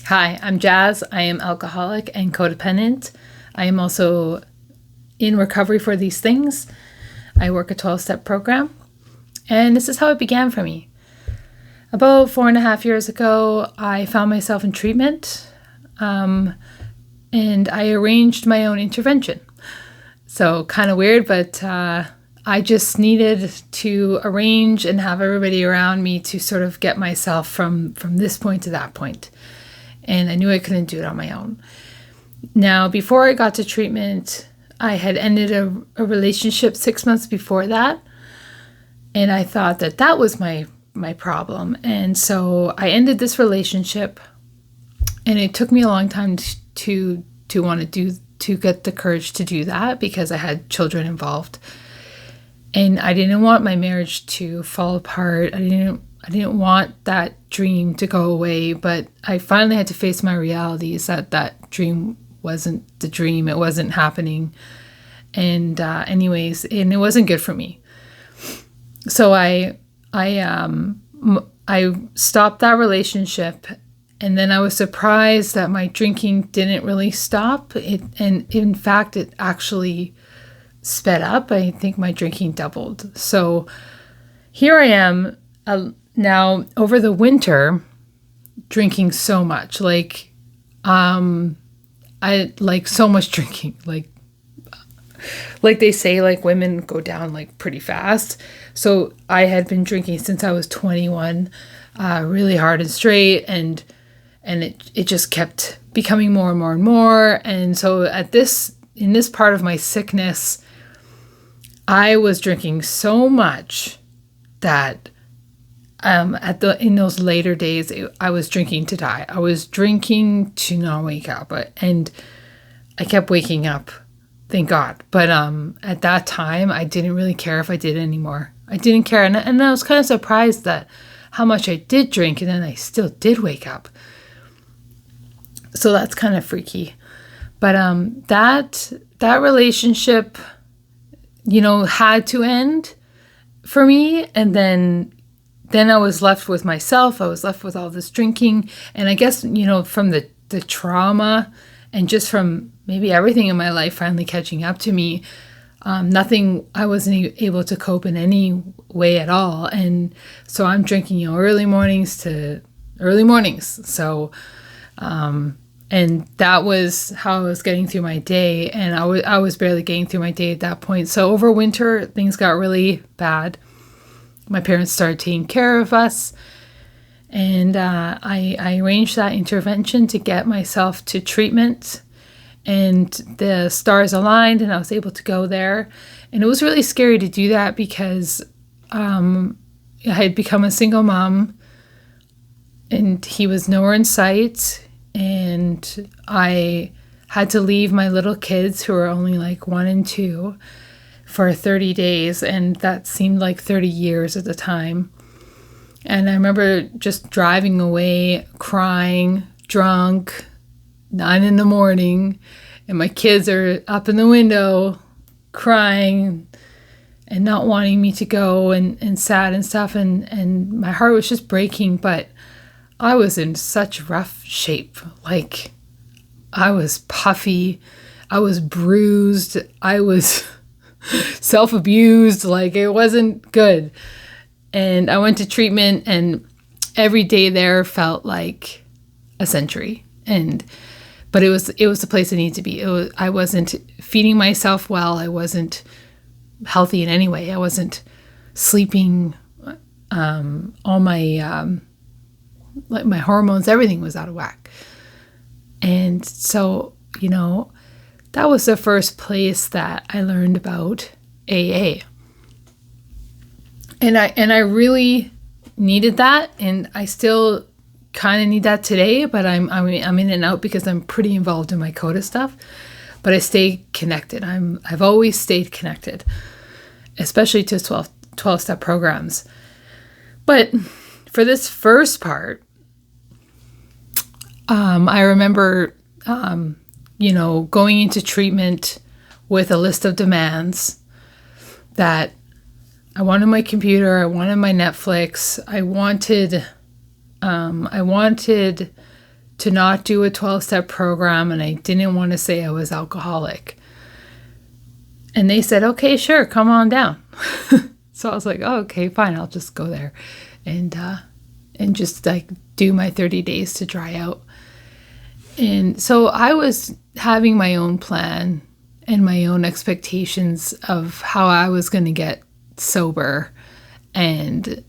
Hi, I'm Jazz. I am alcoholic and codependent. I am also in recovery for these things. I work a 12-step program, and this is how it began for me. About 4.5 years ago, I found myself in treatment, and I arranged my own intervention. So kind of weird, but I just needed to arrange and have everybody around me to sort of get myself from this point to that point. And I knew I couldn't do it on my own. Now, before I got to treatment, I had ended a relationship 6 months before that. And I thought that was my problem. And so I ended this relationship. And it took me a long time to get the courage to do that because I had children involved. And I didn't want my marriage to fall apart. I didn't want that dream to go away, but I finally had to face my realities that dream wasn't the dream. It wasn't happening. And and it wasn't good for me. So I stopped that relationship, and then I was surprised that my drinking didn't really stop. And in fact, it actually sped up. I think my drinking doubled. So here I am now over the winter drinking so much. I like so much drinking. Like they say, like women go down like pretty fast. So I had been drinking since I was 21, really hard and straight, and it just kept becoming more and more and more. And so in this part of my sickness, I was drinking so much that in those later days, I was drinking to die. I was drinking to not wake up, and I kept waking up, thank God. But at that time, I didn't really care if I did anymore. I didn't care, and I was kind of surprised that how much I did drink, and then I still did wake up. So that's kind of freaky. But that relationship, had to end for me, and then I was left with myself. I was left with all this drinking, and I guess from the trauma and just from maybe everything in my life finally catching up to me, I wasn't able to cope in any way at all. And so I'm drinking early mornings to early mornings. So and that was how I was getting through my day, and I was barely getting through my day at that point. So over winter, things got really bad. My parents started taking care of us, and I arranged that intervention to get myself to treatment, and the stars aligned, and I was able to go there. And it was really scary to do that because I had become a single mom, and he was nowhere in sight. And I had to leave my little kids, who were only like 1 and 2, for 30 days. And that seemed like 30 years at the time. And I remember just driving away, crying, drunk, 9 a.m. And my kids are up in the window crying and not wanting me to go, and sad and stuff. And my heart was just breaking. But I was in such rough shape. Like, I was puffy, I was bruised, I was self-abused. Like, it wasn't good. And I went to treatment, and every day there felt like a century. But it was the place I needed to be. I wasn't feeding myself well. I wasn't healthy in any way. I wasn't sleeping. All my hormones, everything was out of whack. And so, that was the first place that I learned about AA. And I really needed that, and I still kind of need that today, but I'm in and out because I'm pretty involved in my CODA stuff. But I stay connected. I've always stayed connected, especially to 12-step programs. But for this first part, I remember, going into treatment with a list of demands that I wanted my computer, I wanted my Netflix, I wanted to not do a 12-step program, and I didn't want to say I was alcoholic. And they said, okay, sure, come on down. So I was like, oh, okay, fine, I'll just go there and just like do my 30 days to dry out. And so I was having my own plan and my own expectations of how I was going to get sober. And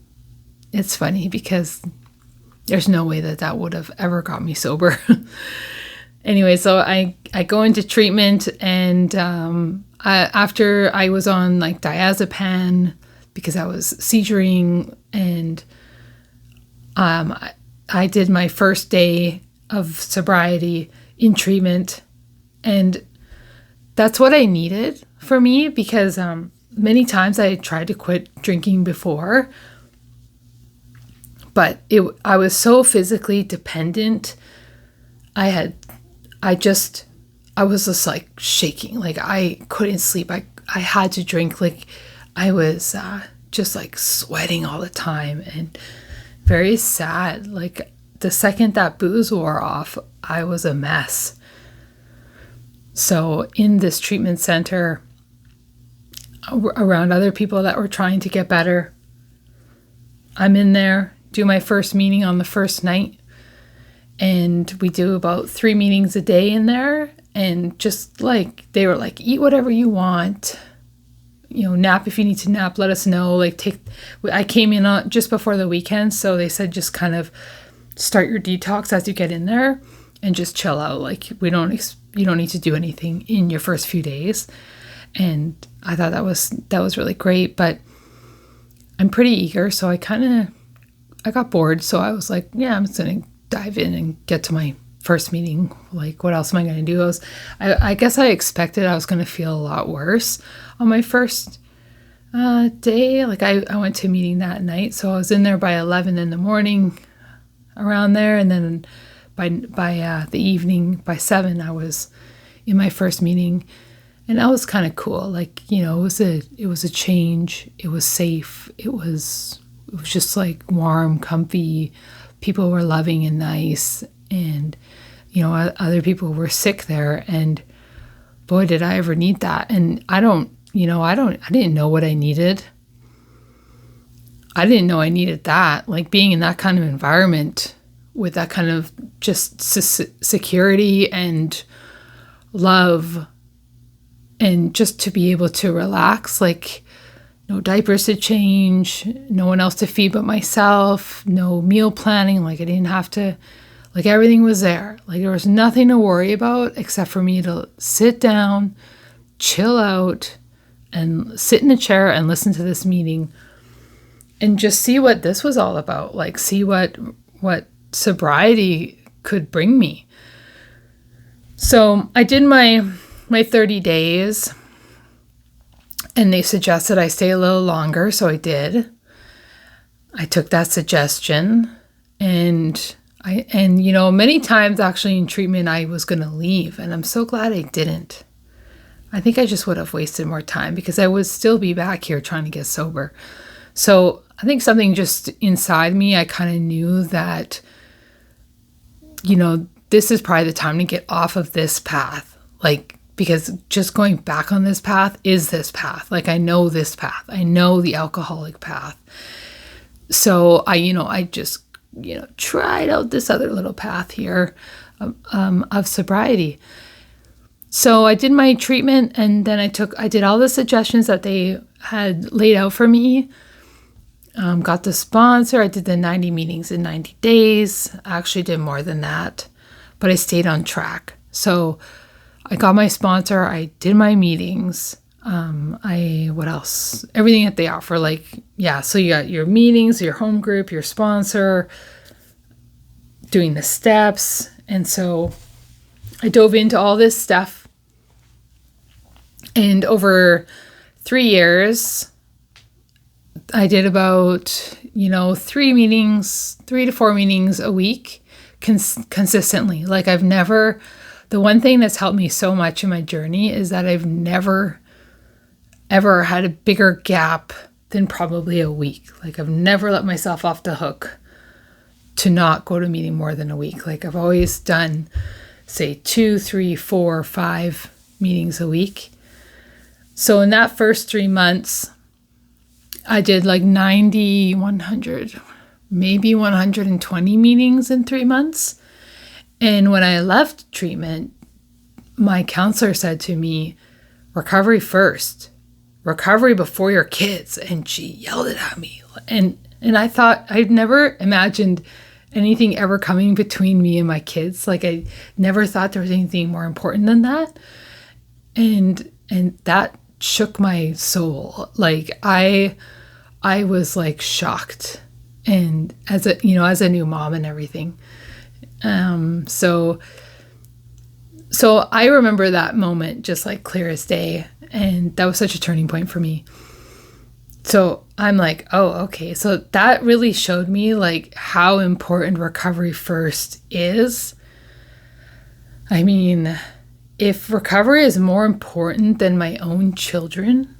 it's funny because there's no way that would have ever got me sober. Anyway, so I go into treatment, and after I was on like diazepam because I was seizuring, and I did my first day of sobriety in treatment, and that's what I needed for me, because many times I tried to quit drinking before, but I was so physically dependent. I was just like shaking, like I couldn't sleep. I had to drink, like I was just like sweating all the time and very sad. Like the second that booze wore off, I was a mess. So in this treatment center, around other people that were trying to get better, I'm in there, do my first meeting on the first night, and we do about 3 meetings a day in there. And just like, they were like, eat whatever you want, nap if you need to nap, let us know. I came in just before the weekend, so they said just kind of start your detox as you get in there and just chill out. Like you don't need to do anything in your first few days. And I thought that was really great, but I'm pretty eager, so I got bored. So I was like, yeah, I'm just gonna dive in and get to my first meeting. Like, what else am I gonna do? I guess I expected I was gonna feel a lot worse on my first day. Like I went to a meeting that night, so I was in there by 11 in the morning, around there, and then by the evening, by 7, I was in my first meeting. And that was kind of cool. Like, it was a change. It was safe. It was just like warm, comfy. People were loving and nice. And, other people were sick there. And boy, did I ever need that. And I didn't know what I needed. I didn't know I needed that. Like being in that kind of environment with that kind of just security and love, and just to be able to relax, like no diapers to change, no one else to feed but myself, no meal planning. Like I didn't have to, like everything was there. Like there was nothing to worry about except for me to sit down, chill out, and sit in a chair and listen to this meeting and just see what this was all about. Like see what sobriety could bring me. So I did my 30 days, and they suggested I stay a little longer, so I did. I took that suggestion, and many times actually in treatment I was going to leave, and I'm so glad I didn't. I think I just would have wasted more time because I would still be back here trying to get sober. So I think something just inside me, I kind of knew that, this is probably the time to get off of this path. Like, because just going back on this path is this path. Like, I know this path. I know the alcoholic path. So I just, tried out this other little path here of sobriety. So I did my treatment, and then I did all the suggestions that they had laid out for me. Got the sponsor. I did the 90 meetings in 90 days. I actually did more than that, but I stayed on track. So I got my sponsor. I did my meetings. What else? Everything that they offer. So you got your meetings, your home group, your sponsor, doing the steps. And so I dove into all this stuff. And over 3 years, I did about, 3 to 4 meetings a week consistently. Like the one thing that's helped me so much in my journey is that I've never, ever had a bigger gap than probably a week. Like I've never let myself off the hook to not go to a meeting more than a week. Like I've always done, say 2, 3, 4, 5 meetings a week. So in that first 3 months, I did like 90, 100, maybe 120 meetings in 3 months. And when I left treatment, my counselor said to me, recovery first, recovery before your kids. And she yelled it at me. And I thought, I'd never imagined anything ever coming between me and my kids. Like I never thought there was anything more important than that. And that shook my soul. Like I was like shocked. And as a new mom and everything. So I remember that moment just like clear as day. And that was such a turning point for me. So I'm like, oh, okay. So that really showed me like how important recovery first is. I mean, if recovery is more important than my own children,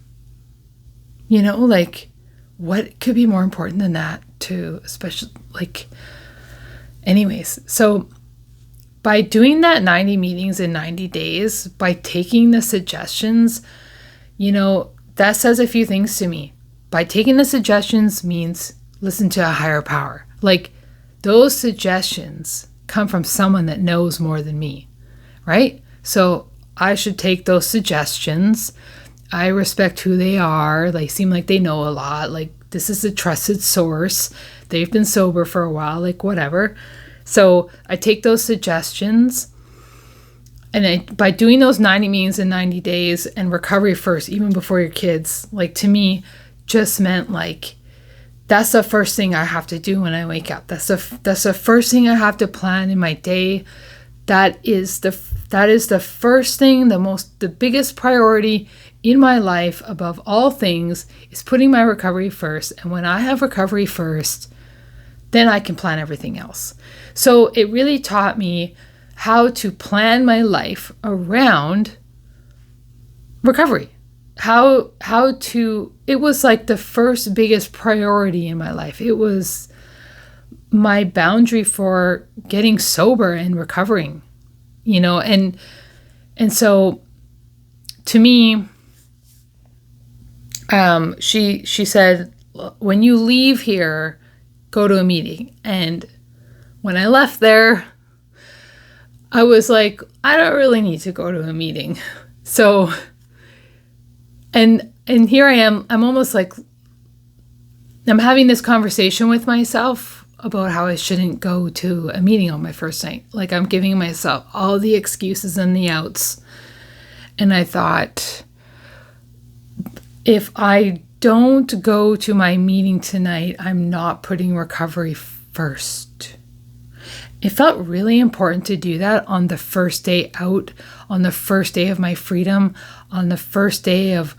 like what could be more important than that too, especially like, anyways. So by doing that 90 meetings in 90 days, by taking the suggestions, that says a few things to me. By taking the suggestions means listen to a higher power. Like those suggestions come from someone that knows more than me, right? So I should take those suggestions. I respect who they are. They seem like they know a lot. Like this is a trusted source. They've been sober for a while, like whatever. So I take those suggestions. And by doing those 90 meetings in 90 days and recovery first, even before your kids, like to me, just meant like, that's the first thing I have to do when I wake up. That's the first thing I have to plan in my day. That is the first thing, the biggest priority in my life above all things is putting my recovery first. And when I have recovery first, then I can plan everything else. So it really taught me how to plan my life around recovery. It was like the first biggest priority in my life. It was my boundary for getting sober and recovering, and so to me, she said, when you leave here, go to a meeting. And when I left there, I was like, I don't really need to go to a meeting. So, and here I am, I'm almost like, I'm having this conversation with myself about how I shouldn't go to a meeting on my first night. Like I'm giving myself all the excuses and the outs. And I thought, if I don't go to my meeting tonight, I'm not putting recovery first. It felt really important to do that on the first day out, on the first day of my freedom, on the first day of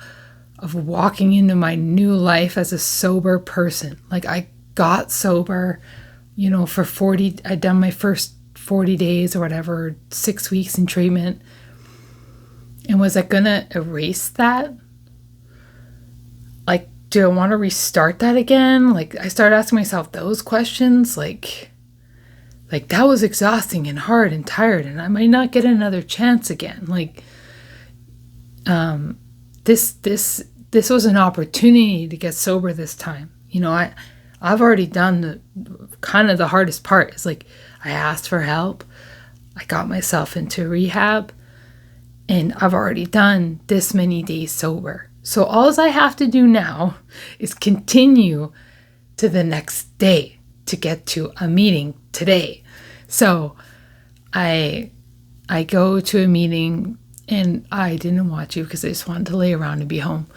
walking into my new life as a sober person. Like I got sober, for 40, I'd done my first 40 days or whatever, 6 weeks in treatment. And was I going to erase that? Like, do I want to restart that again? Like I started asking myself those questions, like that was exhausting and hard and tired, and I might not get another chance again. Like, this was an opportunity to get sober this time. I've already done the hardest part. Is like, I asked for help. I got myself into rehab, and I've already done this many days sober. So all I have to do now is continue to the next day to get to a meeting today. So I go to a meeting, and I didn't want to because I just wanted to lay around and be home.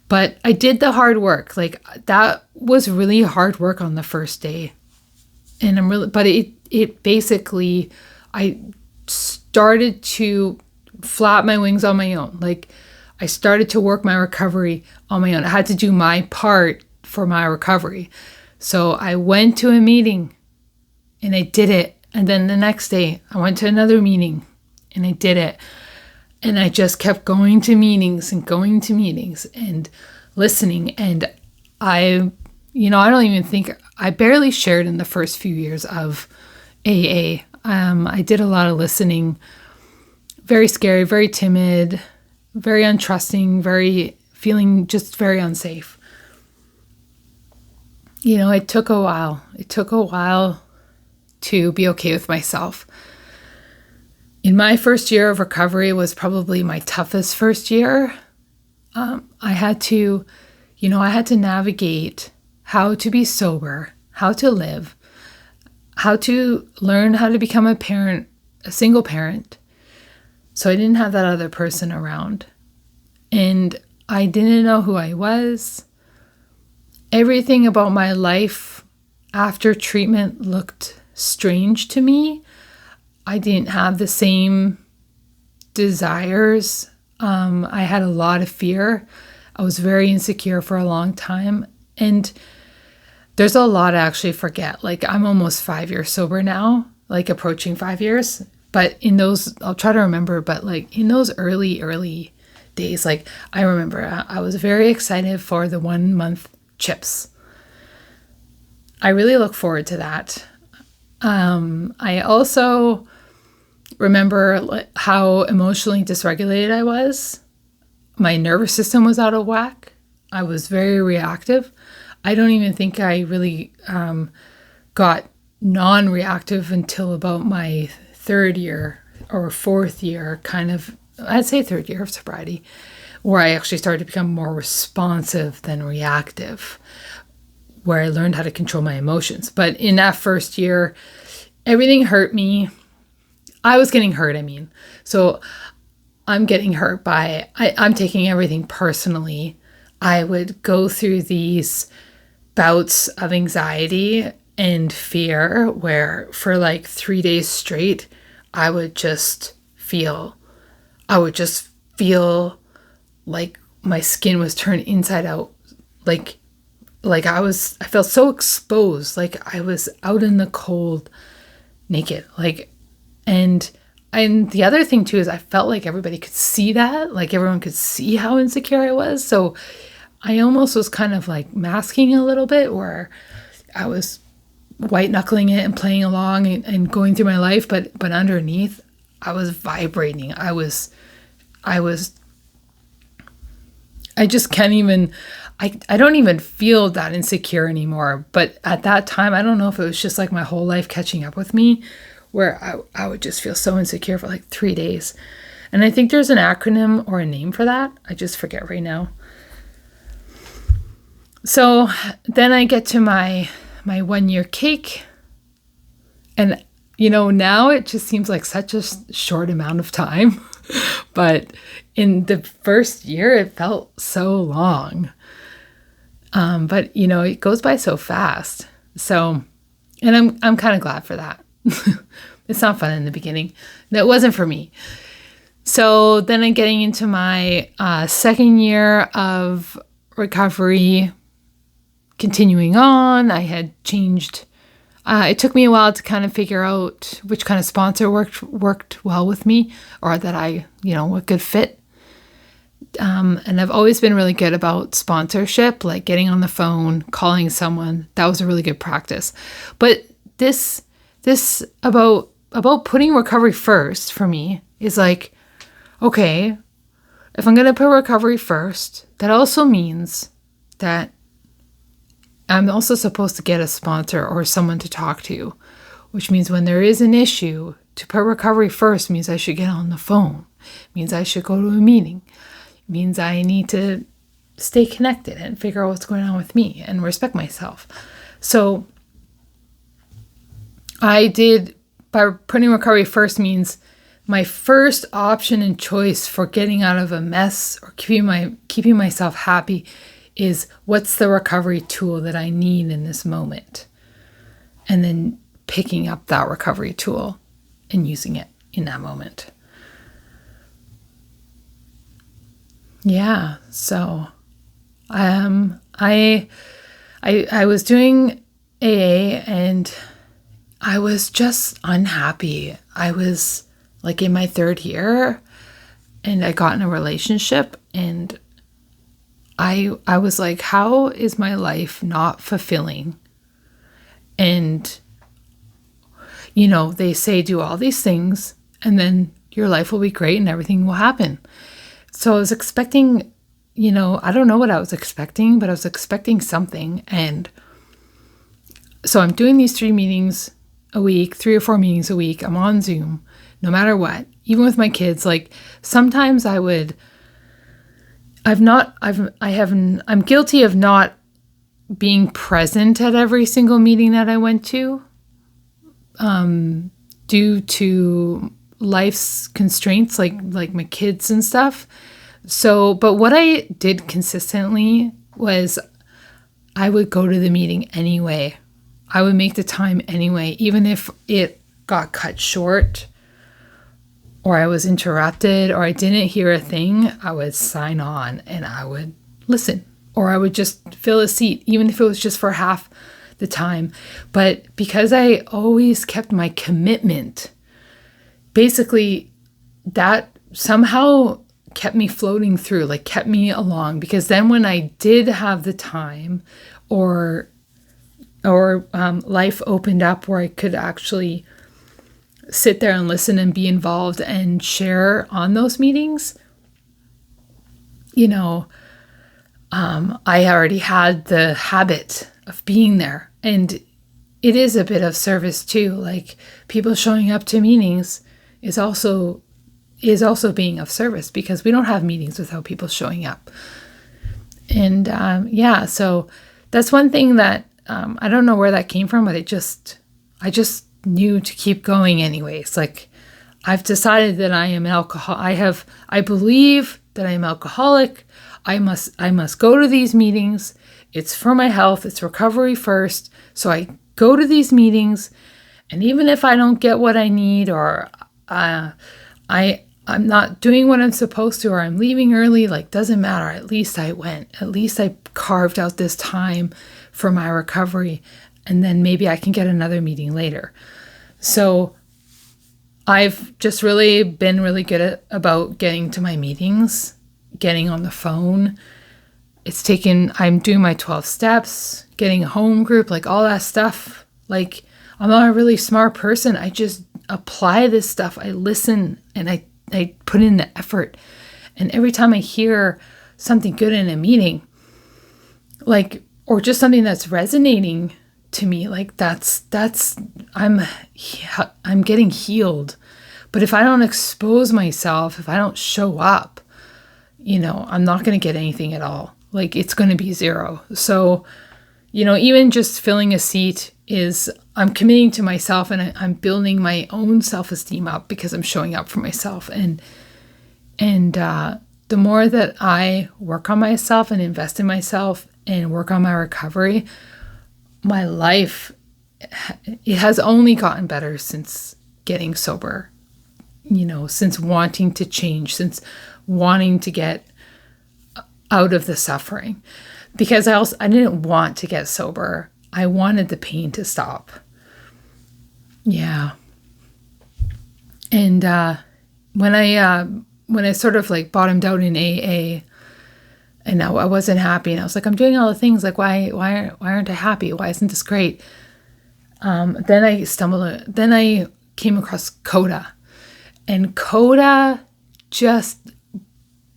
But I did the hard work. Like that was really hard work on the first day. And it basically, I started to flap my wings on my own. Like I started to work my recovery on my own. I had to do my part for my recovery. So I went to a meeting and I did it. And then the next day I went to another meeting and I did it. And I just kept going to meetings and listening. And I I don't even think, I barely shared in the first few years of AA. I did a lot of listening, very scary, very timid, very untrusting, feeling just very unsafe. It took a while. It took a while to be okay with myself. In my first year of recovery was probably my toughest first year. I had to navigate how to be sober, how to live, how to learn how to become a parent, a single parent. So I didn't have that other person around. And I didn't know who I was. Everything about my life after treatment looked strange to me. I didn't have the same desires. I had a lot of fear. I was very insecure for a long time. And there's a lot I actually forget. Like, I'm almost 5 years sober now, like approaching 5 years. But in those, I'll try to remember, but like in those early days, like I remember I was very excited for the 1 month chips. I really look forward to that. I also remember how emotionally dysregulated I was. My nervous system was out of whack. I was very reactive. I don't even think I really got non-reactive until about my third year or fourth year, I'd say third year of sobriety, where I actually started to become more responsive than reactive, where I learned how to control my emotions. But in that first year, everything hurt me. I was getting hurt, So I'm getting hurt by, I'm taking everything personally. I would go through these bouts of anxiety and fear where for like 3 days straight, I would just feel like my skin was turned inside out. Like I felt so exposed, like I was out in the cold, naked. And the other thing too is I felt like everybody could see that, like everyone could see how insecure I was. So I almost was kind of like masking a little bit, where I was white knuckling it and playing along and going through my life, but underneath I was vibrating. I just can't even, I don't even feel that insecure anymore. But at that time, I don't know if it was just like my whole life catching up with me, where I would just feel so insecure for like 3 days. And I think there's an acronym or a name for that. I just forget right now. So then I get to my 1 year cake. And, now it just seems like such a short amount of time. But in the first year, it felt so long. But, it goes by so fast. So, and I'm kind of glad for that. It's not fun in the beginning. That wasn't for me. So then I'm getting into my second year of recovery, continuing on. I had changed. It took me a while to kind of figure out which kind of sponsor worked well with me, or that I, a good fit. And I've always been really good about sponsorship, like getting on the phone, calling someone. That was a really good practice. But this about putting recovery first for me is like, okay, if I'm going to put recovery first, that also means that I'm also supposed to get a sponsor or someone to talk to, which means when there is an issue, to put recovery first means I should get on the phone, means I should go to a meeting, means I need to stay connected and figure out what's going on with me and respect myself. So by putting recovery first means my first option and choice for getting out of a mess or keeping myself happy is, what's the recovery tool that I need in this moment? And then picking up that recovery tool and using it in that moment. Yeah, so I was doing AA and I was just unhappy. I was like in my third year and I got in a relationship and I was like, how is my life not fulfilling? And, they say do all these things and then your life will be great and everything will happen. So I was expecting, I don't know what I was expecting, but I was expecting something. And so I'm doing these 3 meetings a week, 3 or 4 meetings a week. I'm on Zoom, no matter what, even with my kids. Like sometimes I'm guilty of not being present at every single meeting that I went to, due to life's constraints, like my kids and stuff. So, but what I did consistently was I would go to the meeting anyway. I would make the time anyway, even if it got cut short or I was interrupted or I didn't hear a thing. I would sign on and I would listen, or I would just fill a seat, even if it was just for half the time. But because I always kept my commitment, basically that somehow kept me floating through, like kept me along. Because then when I did have the time or life opened up where I could actually sit there and listen and be involved and share on those meetings, I already had the habit of being there. And it is a bit of service too. Like people showing up to meetings is also being of service, because we don't have meetings without people showing up. And so that's one thing that I don't know where that came from, but I just knew to keep going anyways. Like I've decided that I am I believe that I am alcoholic. I must go to these meetings. It's for my health. It's recovery first. So I go to these meetings, and even if I don't get what I need, or I'm not doing what I'm supposed to, or I'm leaving early, like doesn't matter. At least I went. At least I carved out this time for my recovery, and then maybe I can get another meeting later. So I've just really been really good about getting to my meetings, getting on the phone. I'm doing my 12 steps, getting a home group, like all that stuff. Like I'm not a really smart person. I just apply this stuff. I listen and I put in the effort. And every time I hear something good in a meeting, like, or just something that's resonating to me, like I'm getting healed. But if I don't expose myself, if I don't show up, I'm not going to get anything at all. Like it's going to be zero. So, even just filling a seat I'm committing to myself, and I'm building my own self-esteem up because I'm showing up for myself. And the more that I work on myself and invest in myself and work on my recovery, my life, it has only gotten better since getting sober, since wanting to change, since wanting to get out of the suffering. Because I didn't want to get sober. I wanted the pain to stop. Yeah. And when I sort of like bottomed out in AA, and I wasn't happy, and I was like, I'm doing all the things, like why aren't I happy? Why isn't this great? Then I came across Coda, and Coda just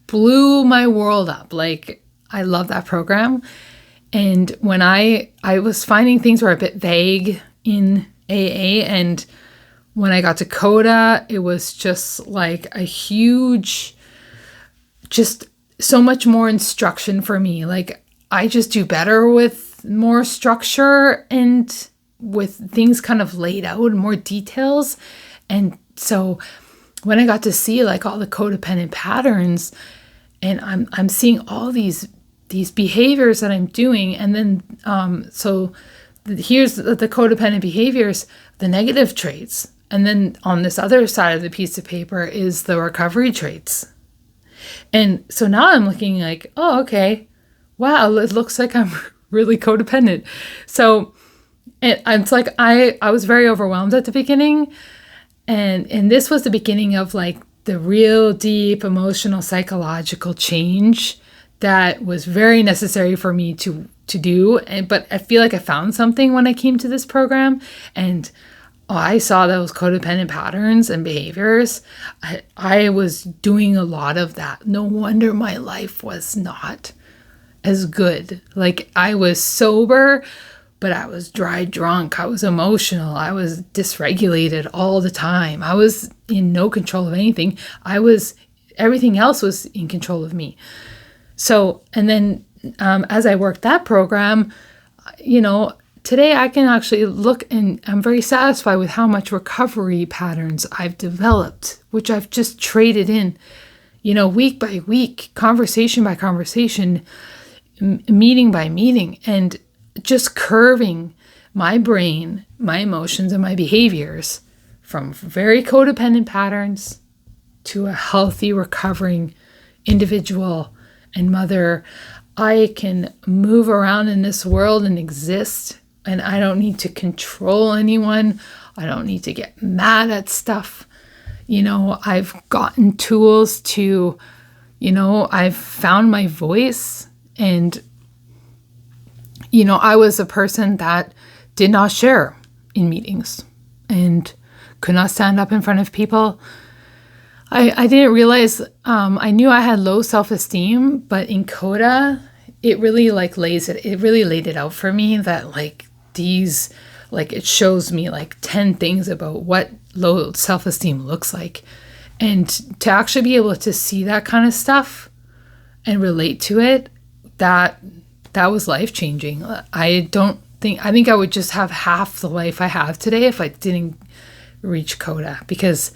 blew my world up. Like I love that program. And when I was finding things were a bit vague in AA, and when I got to Coda, it was just like a huge, just so much more instruction for me. Like I just do better with more structure and with things kind of laid out and more details. And so when I got to see like all the codependent patterns, and I'm seeing all these behaviors that I'm doing, and then so here's the codependent behaviors, the negative traits, and then on this other side of the piece of paper is the recovery traits. And so now I'm looking like, oh, okay, wow, it looks like I'm really codependent. So it's like I was very overwhelmed at the beginning, and this was the beginning of like the real deep emotional psychological change that was very necessary for me to do. But I feel like I found something when I came to this program, and I saw those codependent patterns and behaviors. I was doing a lot of that. No wonder my life was not as good. Like, I was sober, but I was dry drunk. I was emotional. I was dysregulated all the time. I was in no control of anything. Everything else was in control of me. So, and then as I worked that program, today I can actually look, and I'm very satisfied with how much recovery patterns I've developed, which I've just traded in, week by week, conversation by conversation, meeting by meeting, and just curving my brain, my emotions, and my behaviors from very codependent patterns to a healthy, recovering individual and mother. I can move around in this world and exist, and I don't need to control anyone. I don't need to get mad at stuff. I've gotten tools to, I've found my voice, and, I was a person that did not share in meetings and could not stand up in front of people. I didn't realize, I knew I had low self-esteem, but in Coda, it really laid it out for me that it shows me 10 things about what low self-esteem looks like. And to actually be able to see that kind of stuff and relate to it, that was life-changing. I think I would just have half the life I have today if I didn't reach Coda, because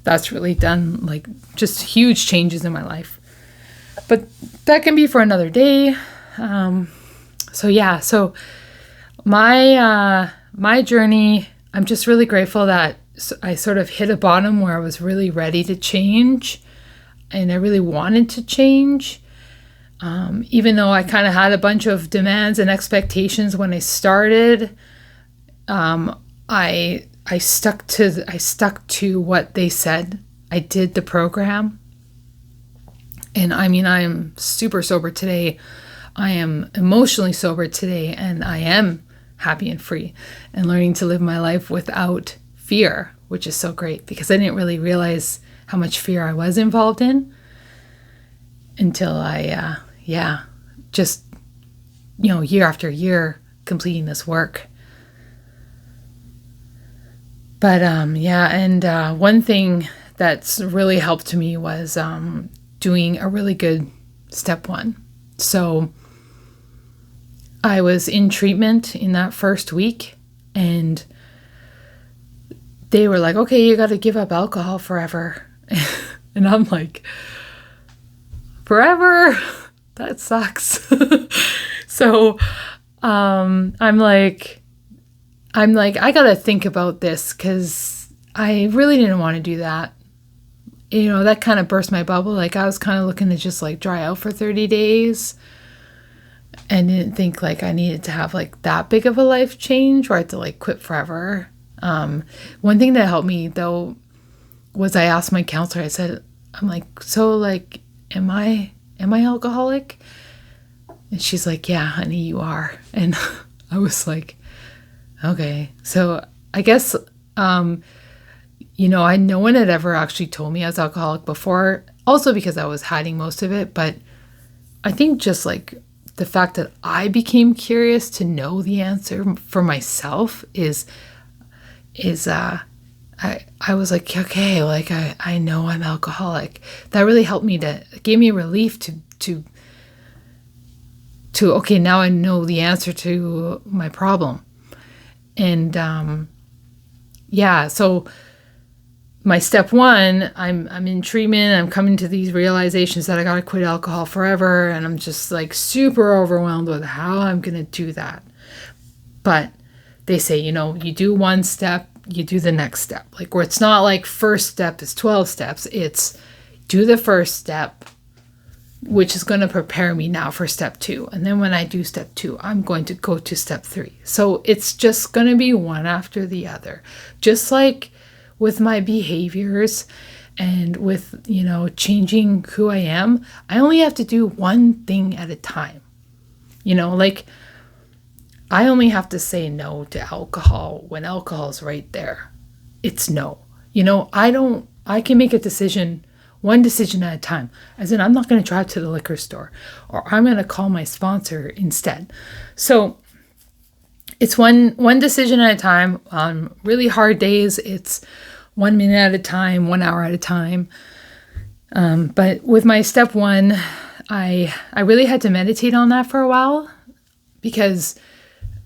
that's really done just huge changes in my life. But that can be for another day. So my journey, I'm just really grateful that I sort of hit a bottom where I was really ready to change, and I really wanted to change. Even though I kind of had a bunch of demands and expectations when I started, I stuck to what they said. I did the program. And I am super sober today. I am emotionally sober today, and I am happy and free and learning to live my life without fear, which is so great, because I didn't really realize how much fear I was involved in until I, just, year after year completing this work. But, one thing that's really helped me was doing a really good step 1. So I was in treatment in that first week, and they were like, okay, you got to give up alcohol forever. And I'm like, forever? That sucks. So I'm like, I got to think about this, because I really didn't want to do that. That kind of burst my bubble. I was kind of looking to just dry out for 30 days, and didn't think I needed to have that big of a life change where I had to quit forever. One thing that helped me though was I asked my counselor, I said, I'm like, so am I alcoholic? And she's like, yeah, honey, you are. And I was like, okay. So I guess, no one had ever actually told me I was alcoholic before, also because I was hiding most of it. But I think just the fact that I became curious to know the answer for myself I was like, okay, I know I'm alcoholic. That really helped me gave me relief to okay, now I know the answer to my problem. And so my step 1, I'm in treatment. I'm coming to these realizations that I got to quit alcohol forever. And I'm just super overwhelmed with how I'm going to do that. But they say, you do one step, you do the next step. Where it's not first step is 12 steps. It's do the first step, which is going to prepare me now for step 2. And then when I do step 2, I'm going to go to step 3. So it's just going to be one after the other. Just like with my behaviors And with, changing who I am, I only have to do one thing at a time. Like I only have to say no to alcohol when alcohol's right there. It's no. I can make a decision, one decision at a time. As in, I'm not going to drive to the liquor store, or I'm going to call my sponsor instead. So it's one decision at a time. On really hard days, it's 1 minute at a time, 1 hour at a time. But with my step one, I really had to meditate on that for a while, because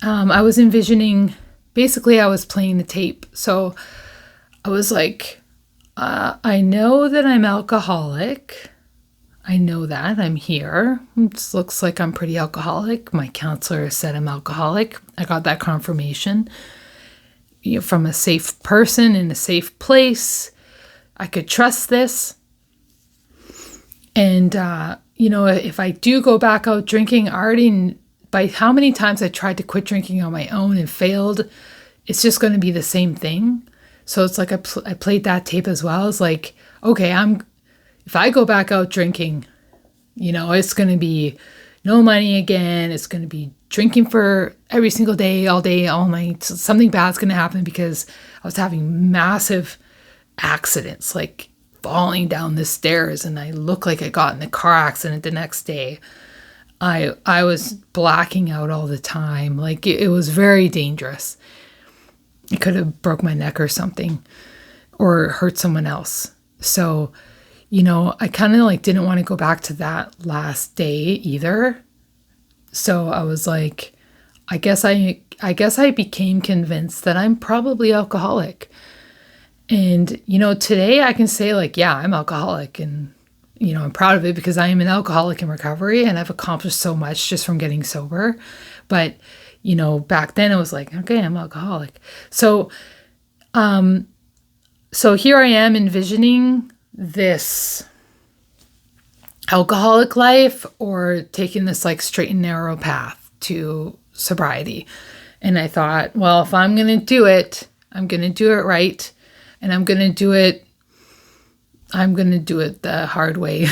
I was envisioning, basically I was playing the tape. So I was like, I know that I'm alcoholic. I know that I'm here. It looks like I'm pretty alcoholic. My counselor said I'm alcoholic. I got that confirmation from a safe person in a safe place. I could trust this. And, if I do go back out drinking, by how many times I tried to quit drinking on my own and failed, it's just going to be the same thing. So it's like I played that tape as well. It's like, okay, if I go back out drinking, it's going to be no money again. It's going to be drinking for every single day, all night. So something bad's going to happen, because I was having massive accidents, like falling down the stairs, and I looked like I got in a car accident the next day. I was blacking out all the time. Like it was very dangerous. It could have broke my neck or something, or hurt someone else. So, I kind of didn't want to go back to that last day either. So I was like, I guess I became convinced that I'm probably alcoholic. And, today I can say yeah, I'm alcoholic, and, I'm proud of it, because I am an alcoholic in recovery, and I've accomplished so much just from getting sober. But, back then it was like, okay, I'm alcoholic. So, so here I am envisioning this alcoholic life, or taking this straight and narrow path to sobriety. And I thought, well, if I'm going to do it, I'm going to do it right. And I'm going to do it the hard way,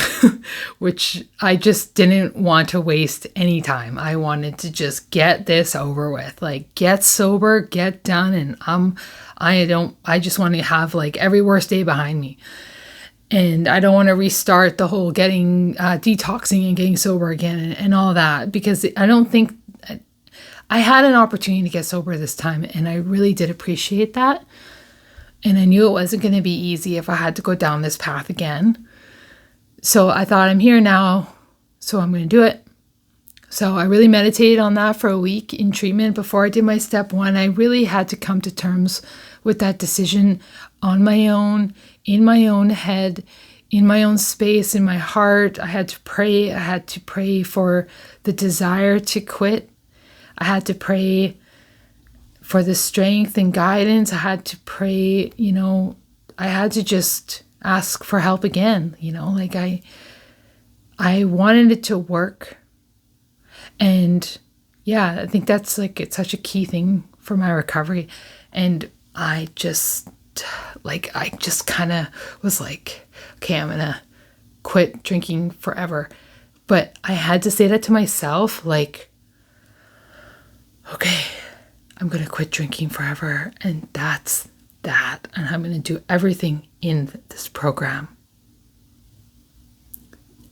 which I just didn't want to waste any time. I wanted to just get this over with, get sober, get done. And I just want to have every worst day behind me. And I don't want to restart the whole getting, detoxing and getting sober again and all that, because I don't think I had an opportunity to get sober this time. And I really did appreciate that. And I knew it wasn't going to be easy if I had to go down this path again. So I thought, I'm here now, so I'm going to do it. So I really meditated on that for a week in treatment before I did my step one. I really had to come to terms with that decision on my own, in my own head, in my own space, in my heart. I had to pray. I had to pray for the desire to quit. I had to pray for the strength and guidance. I had to pray, I had to just ask for help again, I wanted it to work. And yeah, I think that's it's such a key thing for my recovery. And I just kind of was like, okay, I'm going to quit drinking forever. But I had to say that to myself, okay, I'm going to quit drinking forever, and that's that. And I'm going to do everything in this program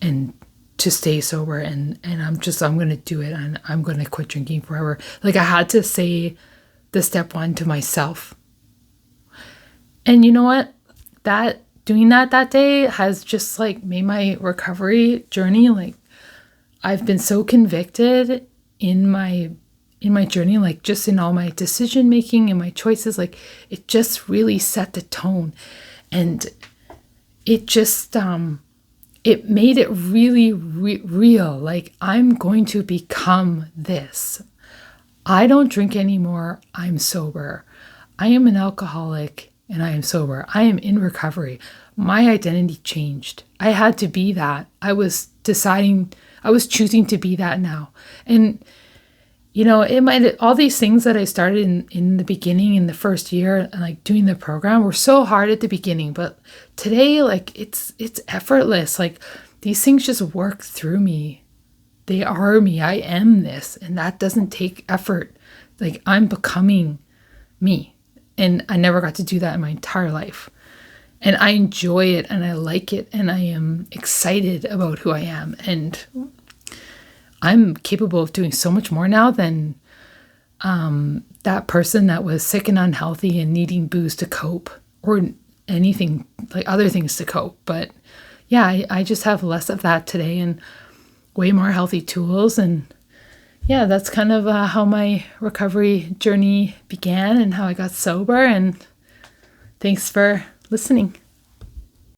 and to stay sober. And I'm going to do it, and I'm going to quit drinking forever. I had to say the step one to myself. And you know what? Doing that day has just made my recovery journey. I've been so convicted in my journey, just in all my decision making and my choices, it just really set the tone. And it just, it made it really real. I'm going to become this. I don't drink anymore. I'm sober. I am an alcoholic and I am sober. I am in recovery. My identity changed. I had to be that. I was choosing to be that now. And all these things that I started in the beginning, in the first year, and like doing the program were so hard at the beginning, but today, like it's effortless. Like these things just work through me. They are me. I am this, and that doesn't take effort. Like I'm becoming me, and I never got to do that in my entire life. And I enjoy it, and I like it, and I am excited about who I am, and I'm capable of doing so much more now than that person that was sick and unhealthy and needing booze to cope, or anything like other things to cope. But yeah, I just have less of that today and way more healthy tools. And yeah, that's kind of how my recovery journey began and how I got sober. And thanks for listening.